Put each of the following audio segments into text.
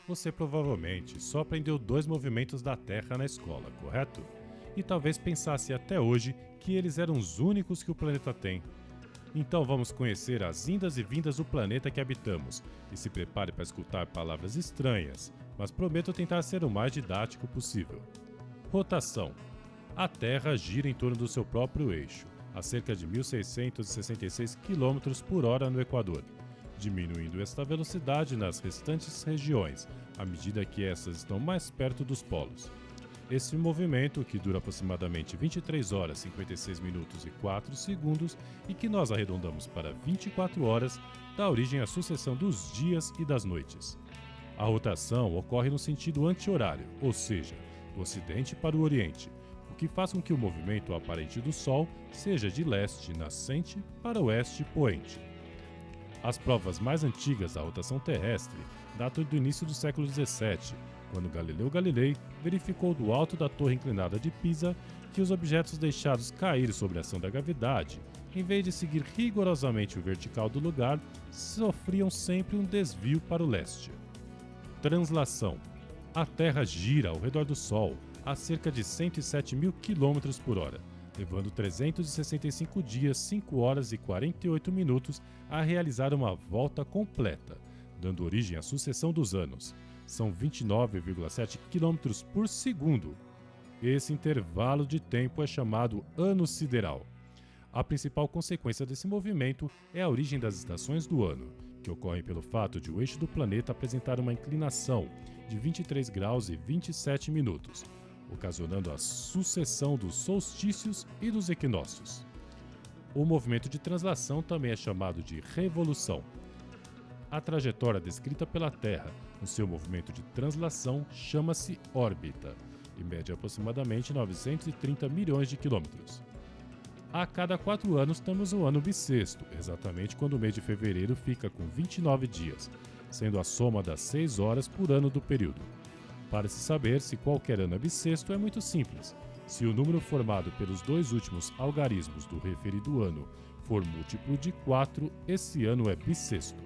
Você provavelmente só aprendeu dois movimentos da Terra na escola, correto? E talvez pensasse até hoje que eles eram os únicos que o planeta tem. Então vamos conhecer as indas e vindas do planeta que habitamos e se prepare para escutar palavras estranhas, mas prometo tentar ser o mais didático possível. Rotação. A Terra gira em torno do seu próprio eixo, a cerca de 1.666 km por hora no Equador, diminuindo esta velocidade nas restantes regiões, à medida que essas estão mais perto dos polos. Esse movimento, que dura aproximadamente 23 horas, 56 minutos e 4 segundos e que nós arredondamos para 24 horas, dá origem à sucessão dos dias e das noites. A rotação ocorre no sentido anti-horário, ou seja, do ocidente para o oriente, o que faz com que o movimento aparente do Sol seja de leste nascente para oeste poente. As provas mais antigas da rotação terrestre datam do início do século XVII, quando Galileu Galilei verificou do alto da torre inclinada de Pisa que os objetos deixados cair sob a ação da gravidade, em vez de seguir rigorosamente o vertical do lugar, sofriam sempre um desvio para o leste. Translação. A Terra gira ao redor do Sol a cerca de 107 mil km por hora, levando 365 dias, 5 horas e 48 minutos a realizar uma volta completa, dando origem à sucessão dos anos. São 29,7 km por segundo. Esse intervalo de tempo é chamado ano sideral. A principal consequência desse movimento é a origem das estações do ano, que ocorrem pelo fato de o eixo do planeta apresentar uma inclinação de 23 graus e 27 minutos, ocasionando a sucessão dos solstícios e dos equinócios. O movimento de translação também é chamado de revolução. A trajetória descrita pela Terra no seu movimento de translação chama-se órbita e mede aproximadamente 930 milhões de quilômetros. A cada 4 anos temos o ano bissexto, exatamente quando o mês de fevereiro fica com 29 dias, sendo a soma das 6 horas por ano do período. Para se saber se qualquer ano é bissexto é muito simples. Se o número formado pelos dois últimos algarismos do referido ano for múltiplo de 4, esse ano é bissexto.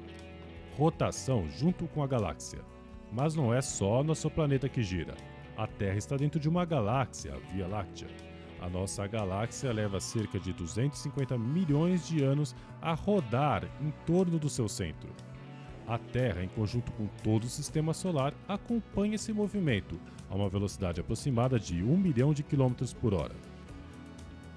Rotação junto com a galáxia. Mas não é só nosso planeta que gira. A Terra está dentro de uma galáxia, a Via Láctea. A nossa galáxia leva cerca de 250 milhões de anos a rodar em torno do seu centro. A Terra, em conjunto com todo o Sistema Solar, acompanha esse movimento a uma velocidade aproximada de 1 milhão de quilômetros por hora.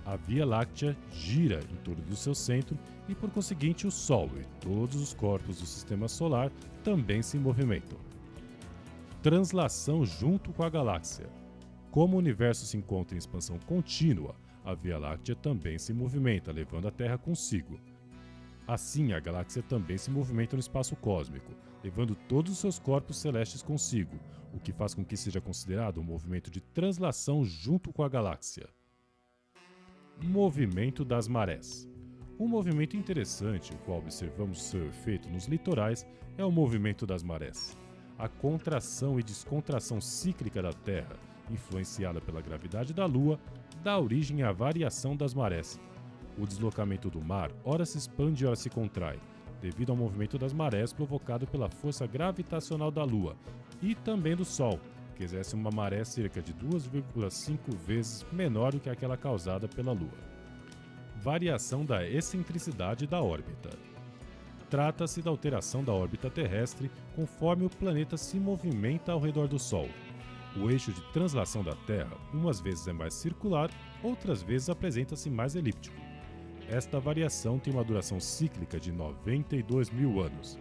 A Via Láctea gira em torno do seu centro e, por conseguinte, o Sol e todos os corpos do Sistema Solar também se movimentam. Translação junto com a galáxia. Como o universo se encontra em expansão contínua, a Via Láctea também se movimenta, levando a Terra consigo. Assim, a galáxia também se movimenta no espaço cósmico, levando todos os seus corpos celestes consigo, o que faz com que seja considerado um movimento de translação junto com a galáxia. Movimento das marés. Um movimento interessante, o qual observamos seu efeito nos litorais, é o movimento das marés. A contração e descontração cíclica da Terra, influenciada pela gravidade da Lua, dá origem à variação das marés. O deslocamento do mar ora se expande e ora se contrai, devido ao movimento das marés provocado pela força gravitacional da Lua e também do Sol, que exerce uma maré cerca de 2,5 vezes menor do que aquela causada pela Lua. Variação da excentricidade da órbita. Trata-se da alteração da órbita terrestre conforme o planeta se movimenta ao redor do Sol. O eixo de translação da Terra umas vezes é mais circular, outras vezes apresenta-se mais elíptico. Esta variação tem uma duração cíclica de 92 mil anos.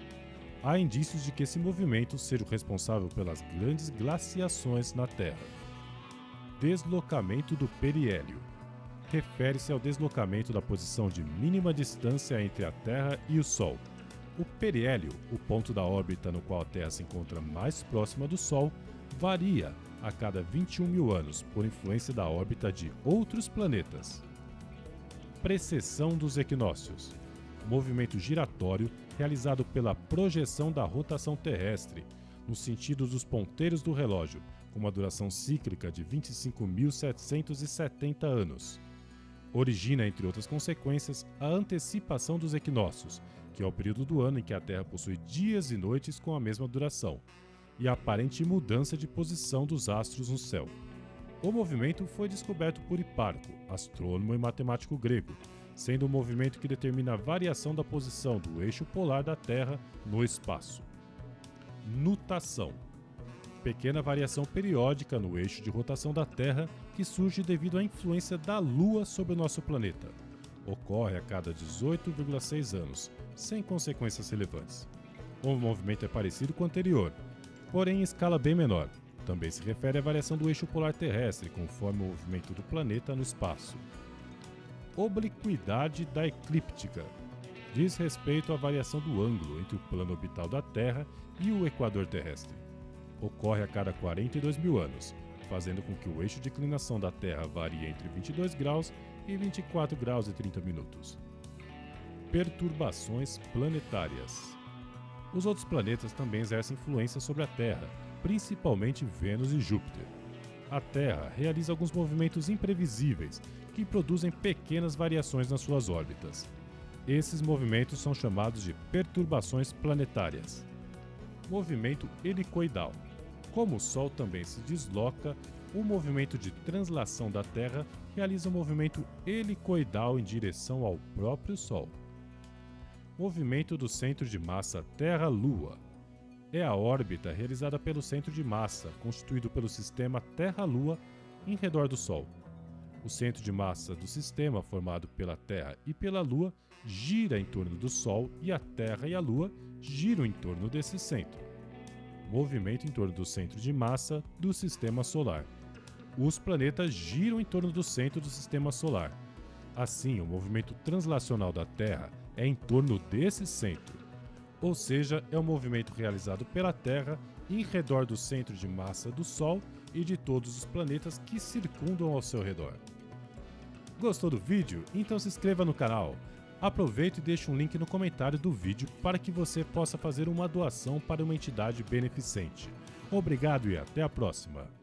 Há indícios de que esse movimento seja o responsável pelas grandes glaciações na Terra. Deslocamento do periélio. Refere-se ao deslocamento da posição de mínima distância entre a Terra e o Sol. O periélio, o ponto da órbita no qual a Terra se encontra mais próxima do Sol, varia a cada 21 mil anos por influência da órbita de outros planetas. Precessão dos equinócios. Movimento giratório realizado pela projeção da rotação terrestre, no sentido dos ponteiros do relógio, com uma duração cíclica de 25.770 anos. Origina, entre outras consequências, a antecipação dos equinócios, que é o período do ano em que a Terra possui dias e noites com a mesma duração. e a aparente mudança de posição dos astros no céu. O movimento foi descoberto por Hiparco, astrônomo e matemático grego, sendo um movimento que determina a variação da posição do eixo polar da Terra no espaço. Nutação: pequena variação periódica no eixo de rotação da Terra que surge devido à influência da Lua sobre o nosso planeta. Ocorre a cada 18,6 anos, sem consequências relevantes. O movimento é parecido com o anterior, porém em escala bem menor. Também se refere à variação do eixo polar terrestre, conforme o movimento do planeta no espaço. Obliquidade da eclíptica: diz respeito à variação do ângulo entre o plano orbital da Terra e o equador terrestre. Ocorre a cada 42 mil anos, fazendo com que o eixo de inclinação da Terra varie entre 22 graus e 24 graus e 30 minutos. Perturbações planetárias: os outros planetas também exercem influência sobre a Terra, principalmente Vênus e Júpiter. A Terra realiza alguns movimentos imprevisíveis que produzem pequenas variações nas suas órbitas. Esses movimentos são chamados de perturbações planetárias. Movimento helicoidal: como o Sol também se desloca, o movimento de translação da Terra realiza um movimento helicoidal em direção ao próprio Sol. Movimento do centro de massa Terra-Lua: é a órbita realizada pelo centro de massa, constituído pelo sistema Terra-Lua, em redor do Sol. O centro de massa do sistema, formado pela Terra e pela Lua, gira em torno do Sol e a Terra e a Lua giram em torno desse centro. Movimento em torno do centro de massa do Sistema Solar: os planetas giram em torno do centro do Sistema Solar. Assim, o movimento translacional da Terra é em torno desse centro. Ou seja, é um movimento realizado pela Terra em redor do centro de massa do Sol e de todos os planetas que circundam ao seu redor. Gostou do vídeo? Então se inscreva no canal. Aproveite e deixe um link no comentário do vídeo para que você possa fazer uma doação para uma entidade beneficente. Obrigado e até a próxima!